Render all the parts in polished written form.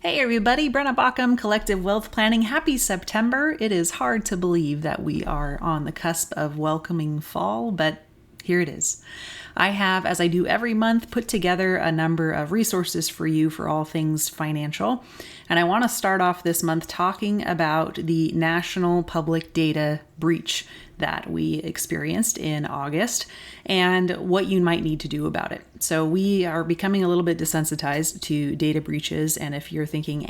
Hey everybody, Brenna Baucum, Collective Wealth Planning. Happy September. It is hard to believe that we are on the cusp of welcoming fall, but here it is. I have, as I do every month, put together a number of resources for you for all things financial. And I want to start off this month talking about the national public data breach that we experienced in August and what you might need to do about it. So we are becoming a little bit desensitized to data breaches. And if you're thinking,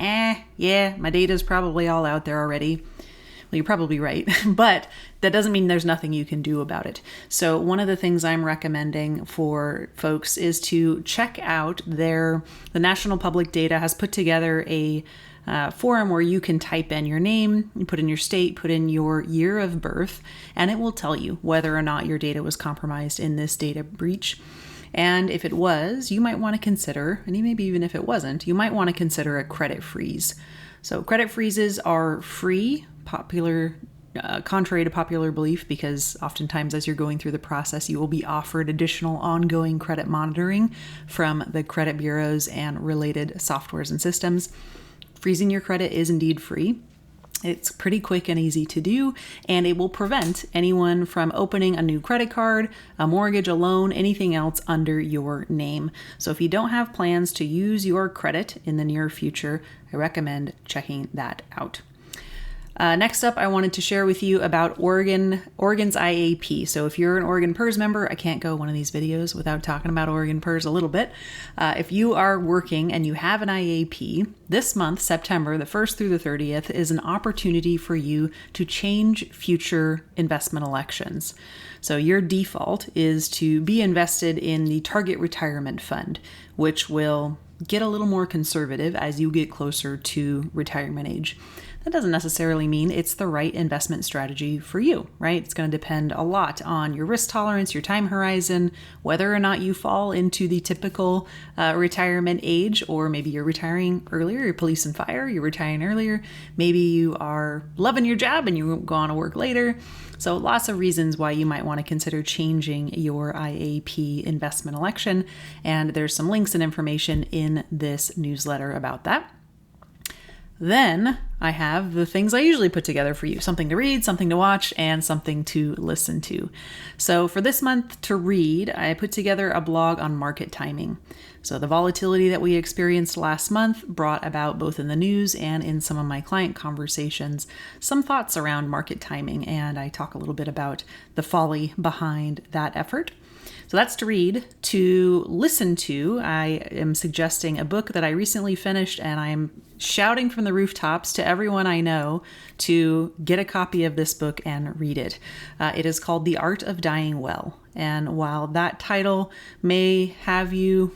yeah, my data is probably all out there already, well, you're probably right, but that doesn't mean there's nothing you can do about it. So one of the things I'm recommending for folks is to check out the National Public Data has put together a forum where you can type in your name, you put in your state, put in your year of birth, and it will tell you whether or not your data was compromised in this data breach. And if it was, you might want to consider, and maybe even if it wasn't, you might want to consider a credit freeze. So credit freezes are free, contrary to popular belief, because oftentimes as you're going through the process, you will be offered additional ongoing credit monitoring from the credit bureaus and related softwares and systems. Freezing your credit is indeed free. It's pretty quick and easy to do, and it will prevent anyone from opening a new credit card, a mortgage, a loan, anything else under your name. So if you don't have plans to use your credit in the near future, I recommend checking that out. Next up, I wanted to share with you about Oregon's IAP. So if you're an Oregon PERS member, I can't go one of these videos without talking about Oregon PERS a little bit. If you are working and you have an IAP, this month, September, the 1st through the 30th, is an opportunity for you to change future investment elections. So your default is to be invested in the Target Retirement Fund, which will get a little more conservative as you get closer to retirement age. That doesn't necessarily mean it's the right investment strategy for you, right? It's going to depend a lot on your risk tolerance, your time horizon, whether or not you fall into the typical retirement age, or maybe you're retiring earlier, you're police and fire, you're retiring earlier. Maybe you are loving your job and you go on to work later. So lots of reasons why you might want to consider changing your IAP investment election. And there's some links and information in this newsletter about that. Then I have the things I usually put together for you, something to read, something to watch, and something to listen to. So for this month to read, I put together a blog on market timing. So the volatility that we experienced last month brought about, both in the news and in some of my client conversations, some thoughts around market timing, and I talk a little bit about the folly behind that effort. So that's to read. To listen to, I am suggesting a book that I recently finished, and I'm shouting from the rooftops to everyone I know to get a copy of this book and read it. It is called The Art of Dying Well. And while that title may have you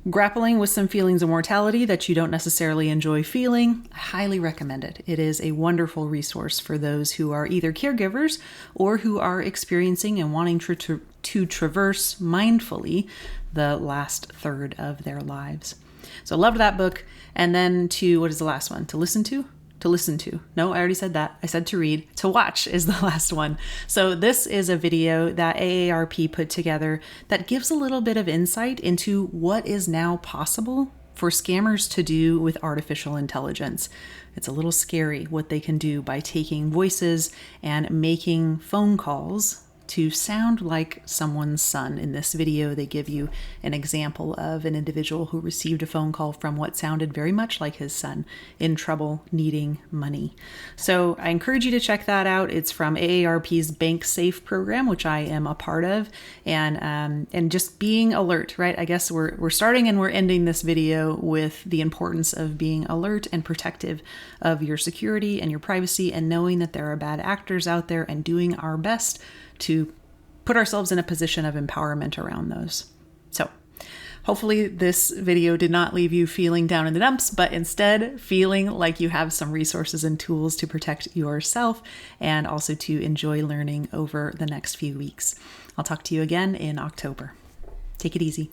grappling with some feelings of mortality that you don't necessarily enjoy feeling, I highly recommend it. It is a wonderful resource for those who are either caregivers or who are experiencing and wanting to traverse mindfully the last third of their lives. So loved that book. And then what is the last one? To listen to? To listen to. No, I already said that. I said to read. To watch is the last one. So this is a video that AARP put together that gives a little bit of insight into what is now possible for scammers to do with artificial intelligence. It's a little scary what they can do by taking voices and making phone calls to sound like someone's son. In this video, they give you an example of an individual who received a phone call from what sounded very much like his son, in trouble, needing money. So I encourage you to check that out. It's from AARP's Bank Safe program, which I am a part of, and just being alert, right? I guess we're starting and we're ending this video with the importance of being alert and protective of your security and your privacy, and knowing that there are bad actors out there, and doing our best to put ourselves in a position of empowerment around those. So hopefully this video did not leave you feeling down in the dumps, but instead feeling like you have some resources and tools to protect yourself and also to enjoy learning over the next few weeks. I'll talk to you again in October. Take it easy.